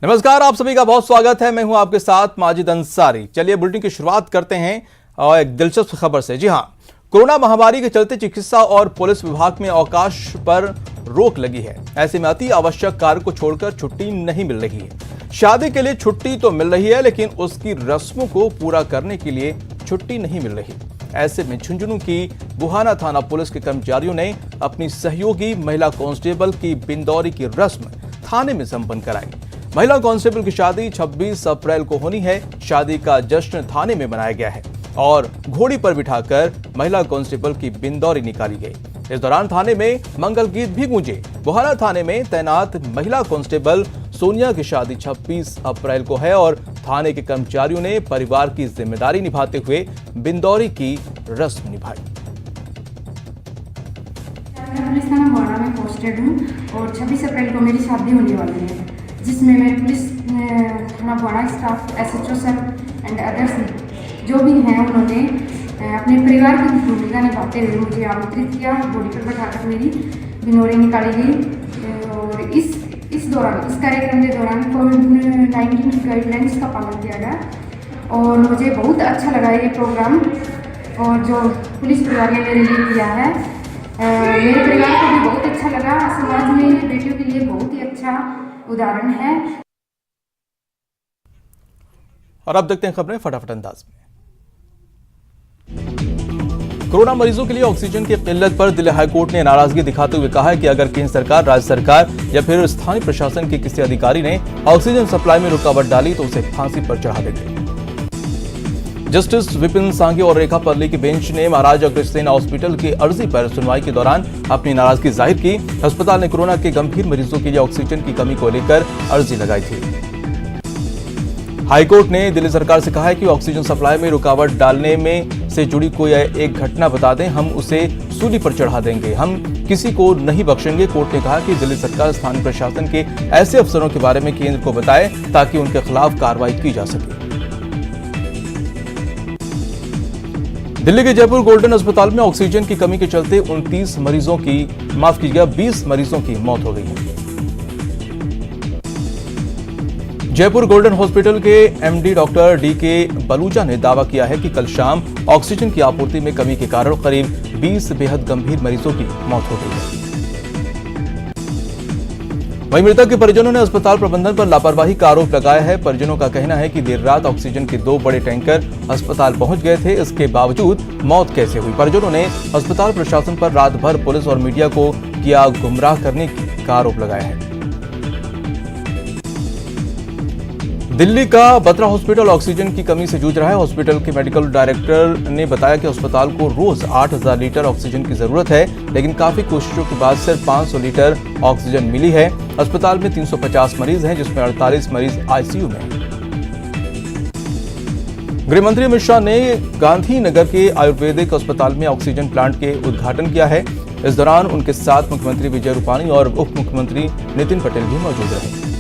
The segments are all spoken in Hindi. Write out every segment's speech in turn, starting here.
नमस्कार, आप सभी का बहुत स्वागत है। मैं हूं आपके साथ माजिद अंसारी। चलिए बुलेटिन की शुरुआत करते हैं और एक दिलचस्प खबर से। जी हां, कोरोना महामारी के चलते चिकित्सा और पुलिस विभाग में अवकाश पर रोक लगी है। ऐसे में अति आवश्यक कार्य को छोड़कर छुट्टी नहीं मिल रही है। शादी के लिए छुट्टी तो मिल रही है, लेकिन उसकी रस्मों को पूरा करने के लिए छुट्टी नहीं मिल रही। ऐसे में झुंझुनू की बुहाना थाना पुलिस के कर्मचारियों ने अपनी सहयोगी महिला कांस्टेबल की बिंदौरी की रस्म थाने में संपन्न कराई। महिला कांस्टेबल की शादी 26 अप्रैल को होनी है। शादी का जश्न थाने में मनाया गया है और घोड़ी पर बिठाकर महिला कांस्टेबल की बिंदौरी निकाली गई। इस दौरान थाने में मंगल गीत भी गूंजे। बुहाना थाने में तैनात महिला कांस्टेबल सोनिया की शादी 26 अप्रैल को है और थाने के कर्मचारियों ने परिवार की जिम्मेदारी निभाते हुए बिंदौरी की रस्म निभाई। मैं पुलिस थाना बुहाना में पोस्टेड हूँ और 26 अप्रैल को मेरी शादी होने वाली है, जिसमें मेरे पुलिस थाना Buhana staff, SHO sir and others जो भी हैं, उन्होंने अपने परिवार की भूमिका निभाते हुए मुझे आमंत्रित किया। घोड़ी पर बैठाकर मेरी बिनौरी निकाली गई और इस कार्यक्रम के दौरान कोविड-19 गाइडलाइंस का पालन किया गया और मुझे बहुत अच्छा लगा ये प्रोग्राम। और जो पुलिस परिवार ने मेरे लिए किया है, मेरे परिवार को भी बहुत अच्छा लगा। समाज में बेटियों के लिए बहुत ही अच्छा उदाहरण है। और अब देखते हैं खबरें फटाफट अंदाज में। कोरोना मरीजों के लिए ऑक्सीजन की किल्लत पर दिल्ली हाईकोर्ट ने नाराजगी दिखाते हुए कहा है कि अगर केंद्र सरकार, राज्य सरकार या फिर स्थानीय प्रशासन के किसी अधिकारी ने ऑक्सीजन सप्लाई में रुकावट डाली तो उसे फांसी पर चढ़ा देंगे। जस्टिस विपिन सांघी और रेखा पर्ली की बेंच ने महाराजा अग्रसेन हॉस्पिटल की अर्जी पर सुनवाई के दौरान अपनी नाराजगी जाहिर की। अस्पताल ने कोरोना के गंभीर मरीजों के लिए ऑक्सीजन की कमी को लेकर अर्जी लगाई थी। हाईकोर्ट ने दिल्ली सरकार से कहा है कि ऑक्सीजन सप्लाई में रुकावट डालने में से जुड़ी कोई एक घटना बता दें, हम उसे सूली पर चढ़ा देंगे, हम किसी को नहीं बख्शेंगे। कोर्ट ने कहा कि दिल्ली सरकार स्थानीय प्रशासन के ऐसे अफसरों के बारे में केंद्र को बताए ताकि उनके खिलाफ कार्रवाई की जा सके। दिल्ली के जयपुर गोल्डन अस्पताल में ऑक्सीजन की कमी के चलते 20 मरीजों की मौत हो गई है। जयपुर गोल्डन हॉस्पिटल के एमडी डॉक्टर डीके बलूचा ने दावा किया है कि कल शाम ऑक्सीजन की आपूर्ति में कमी के कारण करीब 20 बेहद गंभीर मरीजों की मौत हो गई है। वहीं मृतक के परिजनों ने अस्पताल प्रबंधन पर लापरवाही का आरोप लगाया है। परिजनों का कहना है कि देर रात ऑक्सीजन के 2 बड़े टैंकर अस्पताल पहुंच गए थे, इसके बावजूद मौत कैसे हुई। परिजनों ने अस्पताल प्रशासन पर रात भर पुलिस और मीडिया को किया गुमराह करने का आरोप लगाया है। दिल्ली का बत्रा हॉस्पिटल ऑक्सीजन की कमी से जूझ रहा है। हॉस्पिटल के मेडिकल डायरेक्टर ने बताया कि अस्पताल को रोज 8000 लीटर ऑक्सीजन की जरूरत है, लेकिन काफी कोशिशों के बाद सिर्फ 500 लीटर ऑक्सीजन मिली है। अस्पताल में 350 मरीज हैं, जिसमें 48 मरीज आईसीयू में हैं। गृह मंत्री अमित शाह ने गांधीनगर के आयुर्वेदिक अस्पताल में ऑक्सीजन प्लांट के उद्घाटन किया है। इस दौरान उनके साथ मुख्यमंत्री विजय रूपाणी और उप मुख्यमंत्री नितिन पटेल भी मौजूद रहे।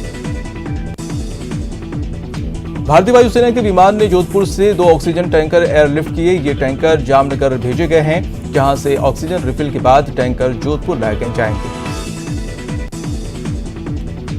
भारतीय वायुसेना के विमान ने जोधपुर से 2 ऑक्सीजन टैंकर एयरलिफ्ट किए। ये टैंकर जामनगर भेजे गए हैं, जहां से ऑक्सीजन रिफिल के बाद टैंकर जोधपुर लाए जाएंगे।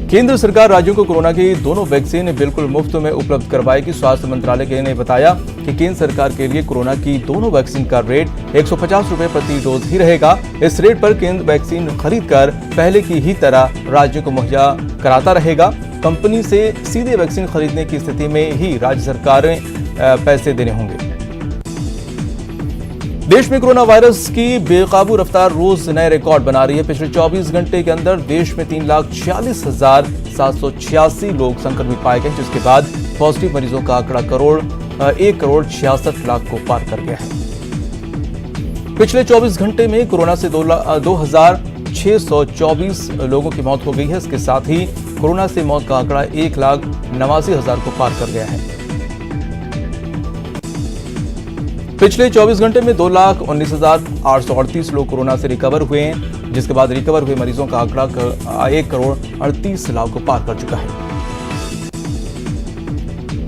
केंद्र सरकार राज्यों को कोरोना की दोनों वैक्सीन बिल्कुल मुफ्त में उपलब्ध करवाएगी। स्वास्थ्य मंत्रालय ने बताया कि केंद्र सरकार के लिए कोरोना की दोनों वैक्सीन का रेट 150 रुपए प्रति डोज ही रहेगा। इस रेट पर केंद्र वैक्सीन खरीदकर पहले की ही तरह राज्यों को मुहैया कराता रहेगा। कंपनी से सीधे वैक्सीन खरीदने की स्थिति में ही राज्य सरकारें पैसे देने होंगे। देश में कोरोना वायरस की बेकाबू रफ्तार रोज नए रिकॉर्ड बना रही है। पिछले 24 घंटे के अंदर देश में 3,46,786 लोग संक्रमित पाए गए, जिसके बाद पॉजिटिव मरीजों का आंकड़ा 1,66,00,000 को पार कर गया है। पिछले 24 घंटे में कोरोना से 2,624 लोगों की मौत हो गई है। इसके साथ ही कोरोना से मौत का आंकड़ा 1,89,000 को पार कर गया है। पिछले 24 घंटे में 2,19,838 लोग कोरोना से रिकवर हुए हैं, जिसके बाद रिकवर हुए मरीजों का आंकड़ा 1,38,00,000 को पार कर चुका है।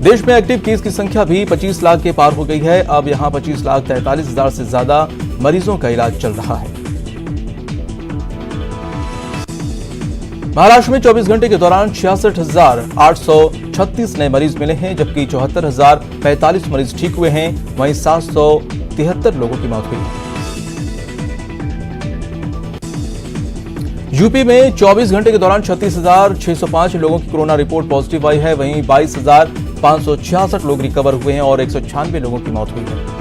देश में एक्टिव केस की संख्या भी 25 लाख के पार हो गई है। अब यहां 25,43,000 से ज्यादा मरीजों का इलाज चल रहा है। महाराष्ट्र में 24 घंटे के दौरान 66,836 नए मरीज मिले हैं, जबकि 74,045 मरीज ठीक हुए हैं। वहीं 773 लोगों की मौत हुई है। यूपी में 24 घंटे के दौरान 36,605 लोगों की कोरोना रिपोर्ट पॉजिटिव आई है। वहीं 22,566 लोग रिकवर हुए हैं और 196 लोगों की मौत हुई है।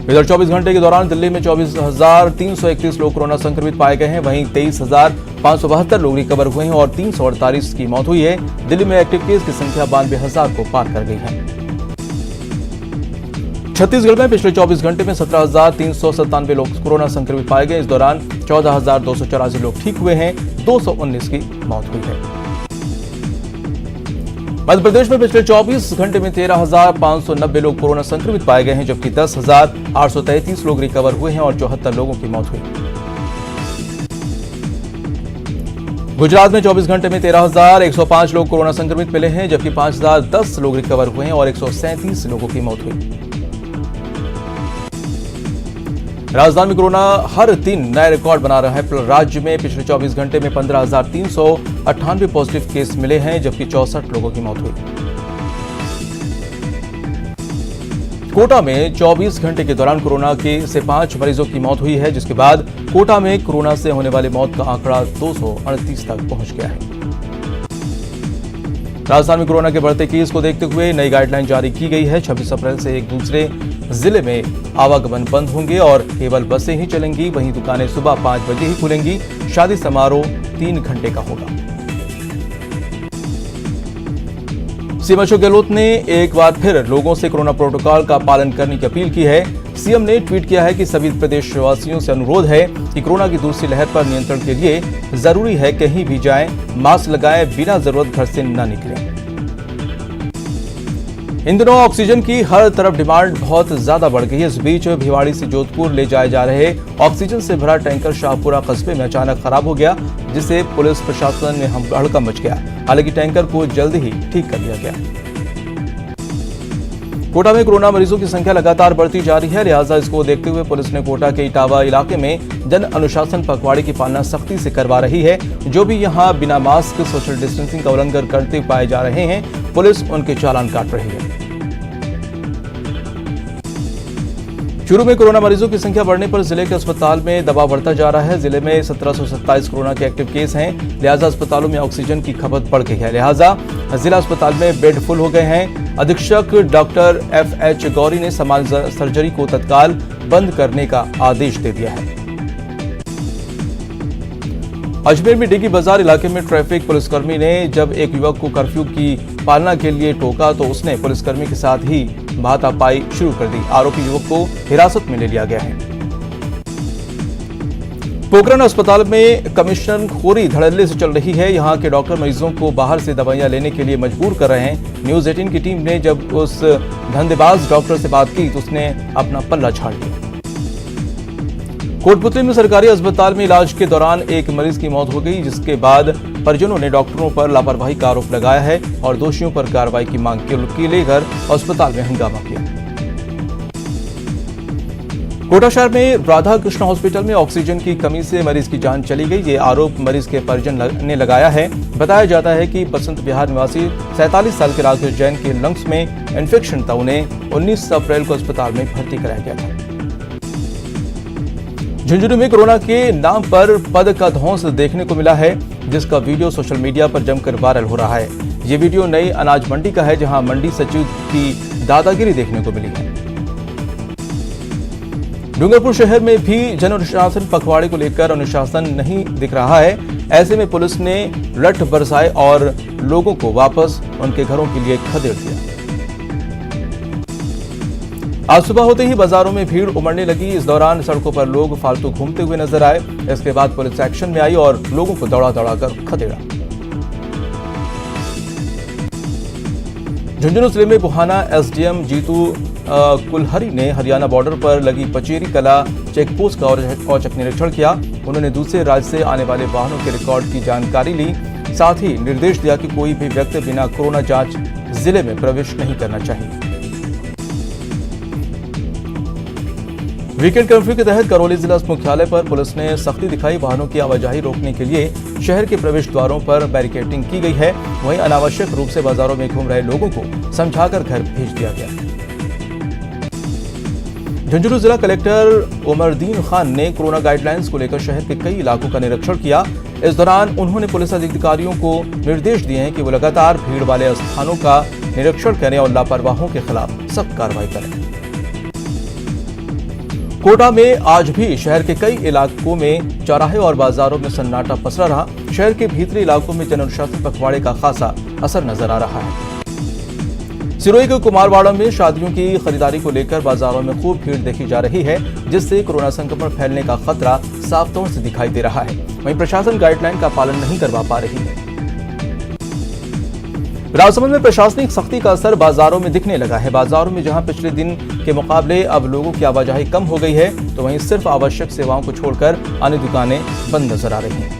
इधर 24 घंटे के दौरान दिल्ली में 24,331 लोग कोरोना संक्रमित पाए गए हैं। वहीं 23,572 लोग रिकवर हुए हैं और 348 की मौत हुई है। दिल्ली में एक्टिव केस की संख्या 92,000 को पार कर गई है। छत्तीसगढ़ में पिछले 24 घंटे में 17,397 लोग कोरोना संक्रमित पाए गए। इस दौरान 14,284 लोग ठीक हुए हैं। 219 की मौत हुई है। मध्य प्रदेश में पिछले 24 घंटे में 13,590 लोग कोरोना संक्रमित पाए गए हैं, जबकि 10,833 लोग रिकवर हुए हैं और 74 लोगों की मौत हुई। गुजरात में 24 घंटे में 13,105 लोग कोरोना संक्रमित मिले हैं, जबकि 5,010 लोग रिकवर हुए हैं और 137 लोगों की मौत हुई। राजधानी में कोरोना हर दिन नए रिकॉर्ड बना रहा है। राज्य में पिछले 24 घंटे में 15,398 पॉजिटिव केस मिले हैं, जबकि 64 लोगों की मौत हुई। कोटा में 24 घंटे के दौरान कोरोना से 5 मरीजों की मौत हुई है, जिसके बाद कोटा में कोरोना से होने वाली मौत का आंकड़ा 238 तक पहुंच गया है। राजधानी में कोरोना के बढ़ते केस को देखते हुए नई गाइडलाइन जारी की गई है। 26 अप्रैल से एक दूसरे जिले में आवागमन बंद होंगे और केवल बसें ही चलेंगी। वहीं दुकानें सुबह 5 बजे ही खुलेंगी। शादी समारोह 3 घंटे का होगा। सीएम अशोक गहलोत ने एक बार फिर लोगों से कोरोना प्रोटोकॉल का पालन करने की अपील की है। सीएम ने ट्वीट किया है कि सभी प्रदेशवासियों से अनुरोध है कि कोरोना की दूसरी लहर पर नियंत्रण के लिए जरूरी है कहीं भी जाएं, मास्क लगाएं, बिना जरूरत घर से न निकलें। इन दिनों ऑक्सीजन की हर तरफ डिमांड बहुत ज्यादा बढ़ गई है। इस बीच भिवाड़ी से जोधपुर ले जाए जा रहे ऑक्सीजन से भरा टैंकर शाहपुरा कस्बे में अचानक खराब हो गया, जिससे पुलिस प्रशासन में हड़कंप मच गया। हालांकि टैंकर को जल्द ही ठीक कर लिया गया। कोटा में कोरोना मरीजों की संख्या लगातार बढ़ती जा रही है, लिहाजा इसको देखते हुए पुलिस ने कोटा के इटावा इलाके में जन अनुशासन पखवाड़े की पालना सख्ती से करवा रही है। जो भी यहां बिना मास्क सोशल डिस्टेंसिंग का उल्लंघन करते पाए जा रहे हैं, पुलिस उनके चालान काट रही है। चूरू में कोरोना मरीजों की संख्या बढ़ने पर जिले के अस्पताल में दबाव बढ़ता जा रहा है। जिले में 1727 कोरोना के एक्टिव केस हैं, लिहाजा अस्पतालों में ऑक्सीजन की खपत बढ़ गई है। लिहाजा जिला अस्पताल में बेड फुल हो गए हैं। अधीक्षक डॉक्टर FH गौरी ने समाज सर्जरी को तत्काल बंद करने का आदेश दे दिया है। अजमेर में डिगी बाजार इलाके में ट्रैफिक पुलिसकर्मी ने जब एक युवक को कर्फ्यू की पालना के लिए टोका तो उसने पुलिसकर्मी के साथ ही हाथापाई शुरू कर दी। आरोपी युवक को हिरासत में ले लिया गया है। पोखरण अस्पताल में कमीशन खोरी धड़ल्ले से चल रही है। यहां के डॉक्टर मरीजों को बाहर से दवाइयां लेने के लिए मजबूर कर रहे हैं। न्यूज 18 की टीम ने जब उस धंधेबाज डॉक्टर से बात की तो उसने अपना पल्ला झाड़ लिया। कोटपुतली में सरकारी अस्पताल में इलाज के दौरान एक मरीज की मौत हो गई, जिसके बाद परिजनों ने डॉक्टरों पर लापरवाही का आरोप लगाया है और दोषियों पर कार्रवाई की मांग के लेकर अस्पताल में हंगामा किया। कोटा शहर में राधा कृष्ण हॉस्पिटल में ऑक्सीजन की कमी से मरीज की जान चली गई। ये आरोप मरीज के परिजन ने लगाया है। बताया जाता है कि बसंत विहार निवासी 47 साल के राकेश जैन के लंग्स में इन्फेक्शन था। उन्हें 19 अप्रैल को अस्पताल में भर्ती कराया गया था। झुंझुनू में कोरोना के नाम पर पद का ध्वंस देखने को मिला है, जिसका वीडियो सोशल मीडिया पर जमकर वायरल हो रहा है। ये वीडियो नई अनाज मंडी का है, जहां मंडी सचिव की दादागिरी देखने को मिली है। डूंगरपुर शहर में भी जन अनुशासन पखवाड़े को लेकर अनुशासन नहीं दिख रहा है। ऐसे में पुलिस ने रट बरसाए और लोगों को वापस उनके घरों के लिए खदेड़ दिया। आज सुबह होते ही बाजारों में भीड़ उमड़ने लगी। इस दौरान सड़कों पर लोग फालतू घूमते हुए नजर आए। इसके बाद पुलिस एक्शन में आई और लोगों को दौड़ा कर खदेड़ा। झुंझुनू जिले में बुहाना SDM जीतू कुलहरी ने हरियाणा बॉर्डर पर लगी पचेरी कला चेकपोस्ट का औचक निरीक्षण किया। उन्होंने दूसरे राज्य से आने वाले वाहनों के रिकॉर्ड की जानकारी ली। साथ ही निर्देश दिया कि कोई भी व्यक्ति बिना कोरोना जांच जिले में प्रवेश नहीं करना चाहिए। वीकेंड कर्फ्यू के तहत करौली जिला मुख्यालय पर पुलिस ने सख्ती दिखाई। वाहनों की आवाजाही रोकने के लिए शहर के प्रवेश द्वारों पर बैरिकेडिंग की गई है। वहीं अनावश्यक रूप से बाजारों में घूम रहे लोगों को समझाकर घर भेज दिया गया। झुंझुनू जिला कलेक्टर उमरदीन खान ने कोरोना गाइडलाइंस को लेकर शहर के कई इलाकों का निरीक्षण किया। इस दौरान उन्होंने पुलिस अधिकारियों को निर्देश दिए हैं कि वो लगातार भीड़ वाले स्थानों का निरीक्षण करें और लापरवाहों के खिलाफ सख्त कार्रवाई करें। कोटा में आज भी शहर के कई इलाकों में चौराहे और बाजारों में सन्नाटा पसरा रहा। शहर के भीतरी इलाकों में जन अनुशासन पखवाड़े का खासा असर नजर आ रहा है। सिरोही के कुमारवाड़ा में शादियों की खरीदारी को लेकर बाजारों में खूब भीड़ देखी जा रही है, जिससे कोरोना संक्रमण फैलने का खतरा साफ तौर से दिखाई दे रहा है। वहीं प्रशासन गाइडलाइन का पालन नहीं करवा पा रही है। राजसमंद में प्रशासनिक सख्ती का असर बाजारों में दिखने लगा है। बाजारों में जहां पिछले दिन के मुकाबले अब लोगों की आवाजाही कम हो गई है, तो वहीं सिर्फ आवश्यक सेवाओं को छोड़कर अन्य दुकानें बंद नजर आ रही हैं।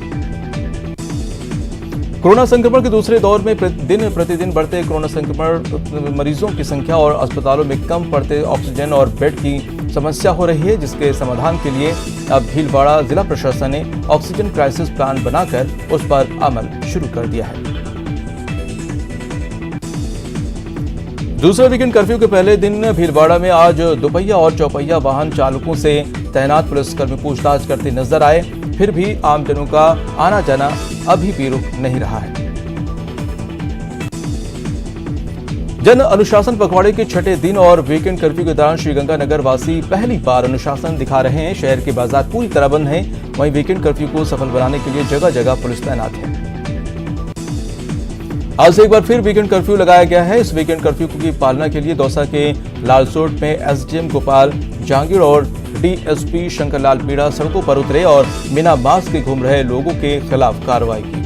कोरोना संक्रमण के दूसरे दौर में दिन प्रतिदिन बढ़ते कोरोना संक्रमण मरीजों की संख्या और अस्पतालों में कम पड़ते ऑक्सीजन और बेड की समस्या हो रही है, जिसके समाधान के लिए अब भीलवाड़ा जिला प्रशासन ने ऑक्सीजन क्राइसिस प्लान बनाकर उस पर अमल शुरू कर दिया है। दूसरे वीकेंड कर्फ्यू के पहले दिन भीलवाड़ा में आज दोपहिया और चौपहिया वाहन चालकों से तैनात पुलिसकर्मी पूछताछ करते नजर आए। फिर भी आमजनों का आना जाना अभी भी रुक नहीं रहा है। जन अनुशासन पखवाड़े के छठे दिन और वीकेंड कर्फ्यू के दौरान श्रीगंगानगर वासी पहली बार अनुशासन दिखा रहे हैं। शहर के बाजार पूरी तरह बंद हैं। वहीं वीकेंड कर्फ्यू को सफल बनाने के लिए जगह जगह पुलिस तैनात है। आज से एक बार फिर वीकेंड कर्फ्यू लगाया गया है। इस वीकेंड कर्फ्यू की पालना के लिए दौसा के लालसोट में एसडीएम गोपाल जहांगीर और डीएसपी शंकरलाल पीड़ा सड़कों पर उतरे और बिना मास्क के घूम रहे लोगों के खिलाफ कार्रवाई की।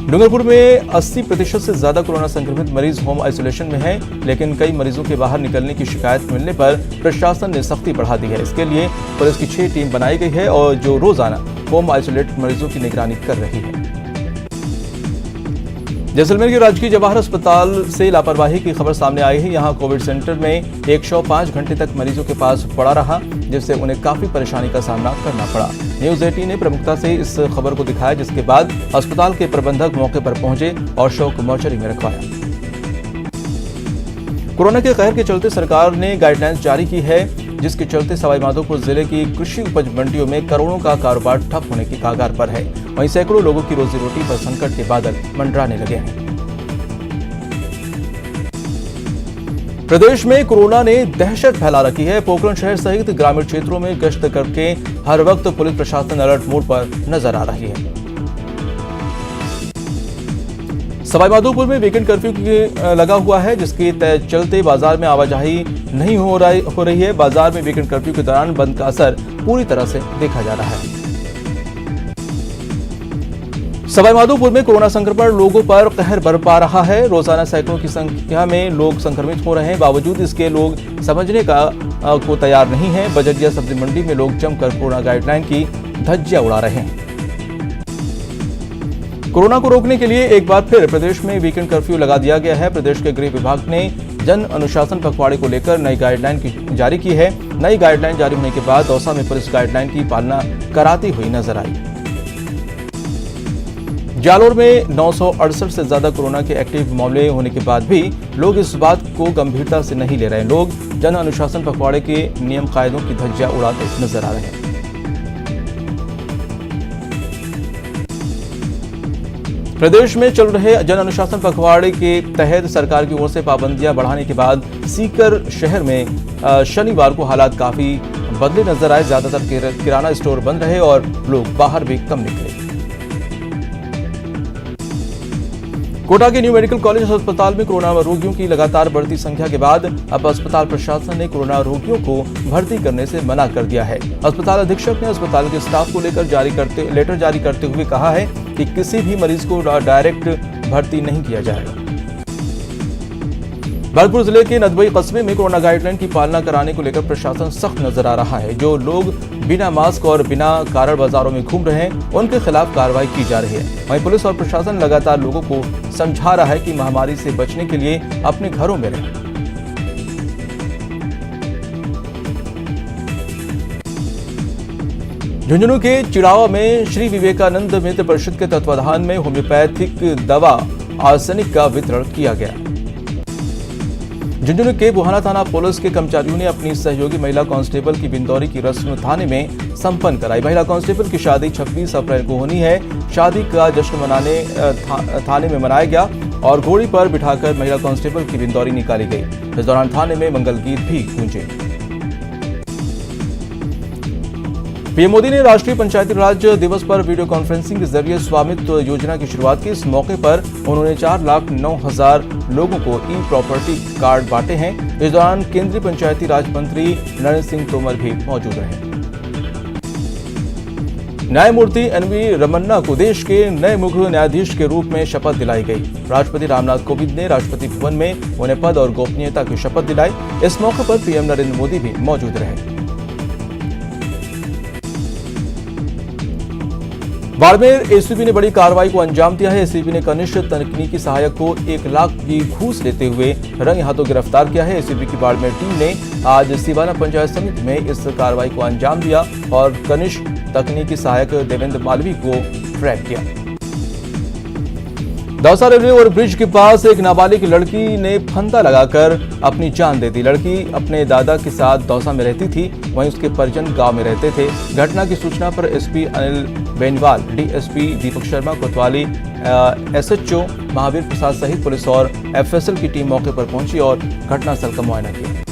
डूंगरपुर में 80% से ज्यादा कोरोना संक्रमित मरीज होम आइसोलेशन में हैं, लेकिन कई मरीजों के बाहर निकलने की शिकायत मिलने पर प्रशासन ने सख्ती बढ़ा दी है। इसके लिए पुलिस की 6 टीम बनाई गई है और जो रोजाना होम आइसोलेटेड मरीजों की निगरानी कर रही है। जैसलमेर के राजकीय जवाहर अस्पताल से लापरवाही की खबर सामने आई है। यहां कोविड सेंटर में 105 घंटे तक मरीजों के पास पड़ा रहा, जिससे उन्हें काफी परेशानी का सामना करना पड़ा। न्यूज 18 ने प्रमुखता से इस खबर को दिखाया, जिसके बाद अस्पताल के प्रबंधक मौके पर पहुंचे और शव को मोर्चरी में रखवाया। कोरोना के कहर के चलते सरकार ने गाइडलाइंस जारी की है, जिसके चलते सवाईमाधोपुर जिले की कृषि उपज मंडियों में करोड़ों का कारोबार ठप होने की कगार पर है। वहीं सैकड़ों लोगों की रोजी रोटी पर संकट के बादल मंडराने लगे हैं। प्रदेश में कोरोना ने दहशत फैला रखी है। पोखरण शहर सहित ग्रामीण क्षेत्रों में गश्त करके हर वक्त पुलिस प्रशासन अलर्ट मोड पर नजर आ रही है। सवाईमाधोपुर में वीकेंड कर्फ्यू लगा हुआ है, जिसके चलते बाजार में आवाजाही नहीं हो रही है। बाजार में वीकेंड कर्फ्यू के दौरान बंद का असर पूरी तरह से देखा जा रहा है। सवाईमाधोपुर में कोरोना संक्रमण लोगों पर कहर बरपा रहा है। रोजाना सैकड़ों की संख्या में लोग संक्रमित हो रहे हैं। बावजूद इसके लोग समझने को तैयार नहीं है। बजरिया सब्जी मंडी में लोग जमकर कोरोना गाइडलाइन की धज्जियां उड़ा रहे हैं। कोरोना को रोकने के लिए एक बार फिर प्रदेश में वीकेंड कर्फ्यू लगा दिया गया है। प्रदेश के गृह विभाग ने जन अनुशासन पखवाड़े को लेकर नई गाइडलाइन जारी की है। नई गाइडलाइन जारी होने के बाद दौसा में पुलिस गाइडलाइन की पालना कराती हुई नजर आई। जालोर में 968 से ज्यादा कोरोना के एक्टिव मामले होने के बाद भी लोग इस बात को गंभीरता से नहीं ले रहे। लोग जन अनुशासन पखवाड़े के नियम कायदों की धज्जियां उड़ाते नजर आ रहे हैं। प्रदेश में चल रहे जन अनुशासन पखवाड़े के तहत सरकार की ओर से पाबंदियां बढ़ाने के बाद सीकर शहर में शनिवार को हालात काफी बदले नजर आए। ज्यादातर किराना स्टोर बंद रहे और लोग बाहर भी कम निकले। कोटा के न्यू मेडिकल कॉलेज अस्पताल में कोरोना रोगियों की लगातार बढ़ती संख्या के बाद अब अस्पताल प्रशासन ने कोरोना रोगियों को भर्ती करने से मना कर दिया है। अस्पताल अधीक्षक ने अस्पताल के स्टाफ को लेकर लेटर जारी करते हुए कहा है कि किसी भी मरीज को डायरेक्ट भर्ती नहीं किया जाएगा। भरतपुर जिले के नदबई कस्बे में कोरोना गाइडलाइन की पालना कराने को लेकर प्रशासन सख्त नजर आ रहा है। जो लोग बिना मास्क और बिना कारण बाजारों में घूम रहे हैं, उनके खिलाफ कार्रवाई की जा रही है। वहीं पुलिस और प्रशासन लगातार लोगों को समझा रहा है कि महामारी से बचने के लिए अपने घरों में रहें। झुंझुनू के चिड़ावा में श्री विवेकानंद मित्र परिषद के तत्वाधान में होम्योपैथिक दवा आर्सेनिक का वितरण किया गया। झुंझुनू के बुहाना थाना पुलिस के कर्मचारियों ने अपनी सहयोगी महिला कांस्टेबल की बिंदौरी की रस्म थाने में संपन्न कराई। महिला कांस्टेबल की शादी 26 अप्रैल को होनी है। शादी का जश्न मनाने थाने में मनाया गया और घोड़ी पर बिठाकर महिला कांस्टेबल की बिंदौरी निकाली गई। इस दौरान थाने में मंगल गीत भी गूंजे। पीएम मोदी ने राष्ट्रीय पंचायती राज दिवस पर वीडियो कॉन्फ्रेंसिंग के जरिए स्वामित्व योजना की शुरुआत की। इस मौके पर उन्होंने 4,09,000 लोगों को ई प्रॉपर्टी कार्ड बांटे हैं। इस दौरान केंद्रीय पंचायती राज मंत्री नरेंद्र सिंह तोमर भी मौजूद रहे। न्यायमूर्ति एनवी रमन्ना को देश के नए मुख्य न्यायाधीश के रूप में शपथ दिलाई गई। राष्ट्रपति रामनाथ कोविंद ने राष्ट्रपति भवन में उन्हें पद और गोपनीयता की शपथ दिलाई। इस मौके पर पीएम नरेंद्र मोदी भी मौजूद रहे। बाड़मेर एसीबी ने बड़ी कार्रवाई को अंजाम दिया है। एसीबी ने कनिष्ठ तकनीकी सहायक को 1 लाख की घूस लेते हुए रंगे हाथों गिरफ्तार किया है। एसीबी की बाड़मेर टीम ने आज सिवाना पंचायत समिति में इस कार्रवाई को अंजाम दिया और कनिष्ठ तकनीकी सहायक देवेंद्र मालवी को ट्रैक किया। दौसा रेलवे ओवरब्रिज के पास एक नाबालिग लड़की ने फंदा लगाकर अपनी जान दे दी। लड़की अपने दादा के साथ दौसा में रहती थी, वहीं उसके परिजन गांव में रहते थे। घटना की सूचना पर एसपी अनिल बेनीवाल, डीएसपी दीपक शर्मा, कोतवाली एसएचओ महावीर प्रसाद सहित पुलिस और एफएसएल की टीम मौके पर पहुंची और घटनास्थल का मुआयना किया।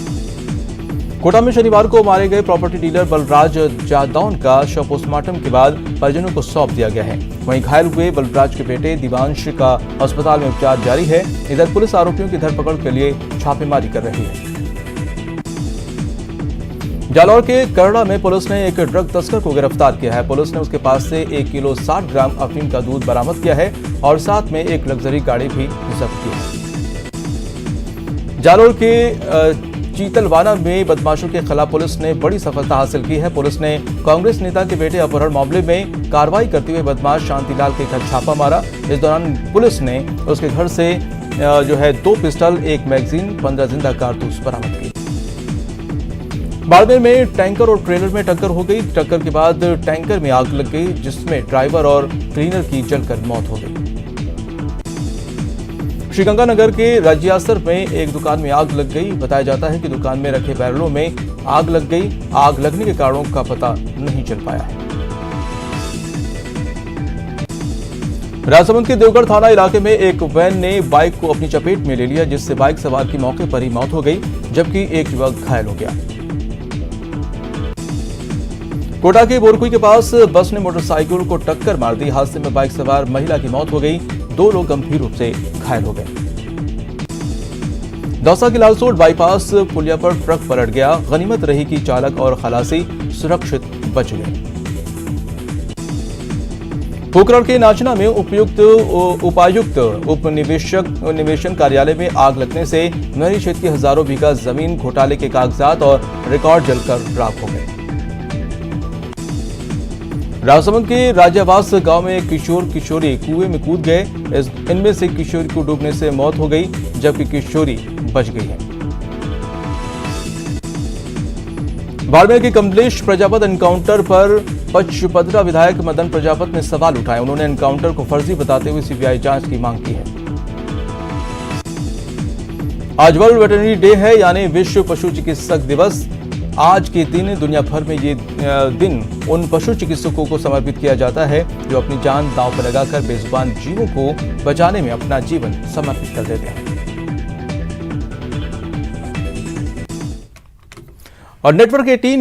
कोटा में शनिवार को मारे गए प्रॉपर्टी डीलर बलराज जादौन का शव पोस्टमार्टम के बाद परिजनों को सौंप दिया गया है। वहीं घायल हुए बलराज के बेटे दिवांश का अस्पताल में उपचार जारी है। इधर पुलिस आरोपियों की धरपकड़ के लिए छापेमारी कर रही है। जालौर के करड़ा में पुलिस ने एक ड्रग तस्कर को गिरफ्तार किया है। पुलिस ने उसके पास से 1 किलो 60 ग्राम अफीम का दूध बरामद किया है और साथ में एक लग्जरी गाड़ी भी जब्त की है। जालौर के चीतलवाना में बदमाशों के खिलाफ पुलिस ने बड़ी सफलता हासिल की है। पुलिस ने कांग्रेस नेता के बेटे अपहरण मामले में कार्रवाई करते हुए बदमाश शांतिलाल के घर छापा मारा। इस दौरान पुलिस ने उसके घर से 2 पिस्टल, 1 मैगजीन, 15 जिंदा कारतूस बरामद किए। बाड़मेर में टैंकर और ट्रेलर में टक्कर हो गई। टक्कर के बाद टैंकर में आग लग गई, जिसमें ड्राइवर और क्लीनर की जलकर मौत हो गई। श्रीगंगानगर के राज्यासर में एक दुकान में आग लग गई। बताया जाता है कि दुकान में रखे बैरलों में आग लग गई। आग लगने के कारणों का पता नहीं चल पाया है। राजसमंद के देवगढ़ थाना इलाके में एक वैन ने बाइक को अपनी चपेट में ले लिया, जिससे बाइक सवार की मौके पर ही मौत हो गई, जबकि एक युवक घायल हो गया। कोटा के बोरकुई के पास बस ने मोटरसाइकिल को टक्कर मार दी। हादसे में बाइक सवार महिला की मौत हो गई। 2 लोग गंभीर रूप से घायल हो गए। दौसा के लालसोट बाईपास पुलिया पर ट्रक पलट गया। गनीमत रही कि चालक और खलासी सुरक्षित बच गए। पोखरण के नाचना में उपायुक्त उप निवेशन कार्यालय में आग लगने से नहरी क्षेत्र की हजारों बीघा जमीन, घोटाले के कागजात और रिकॉर्ड जलकर राख हो गए। राजसमंद के राजावास गांव में एक किशोर किशोरी कुएं में कूद गए। इनमें से किशोरी को डूबने से मौत हो गई, जबकि किशोरी बच गई है। बाड़मेर के कमलेश प्रजापत एनकाउंटर पर पचपदरा विधायक मदन प्रजापत ने सवाल उठाए। उन्होंने एनकाउंटर को फर्जी बताते हुए सीबीआई जांच की मांग की है। आज वर्ल्ड वेटरनरी डे है, यानी विश्व पशु चिकित्सक दिवस। आज के दिन दुनिया भर में ये दिन उन पशु चिकित्सकों को समर्पित किया जाता है जो अपनी जान दांव पर लगाकर बेजुबान जीवों को बचाने में अपना जीवन समर्पित कर देते हैं। और नेटवर्क 18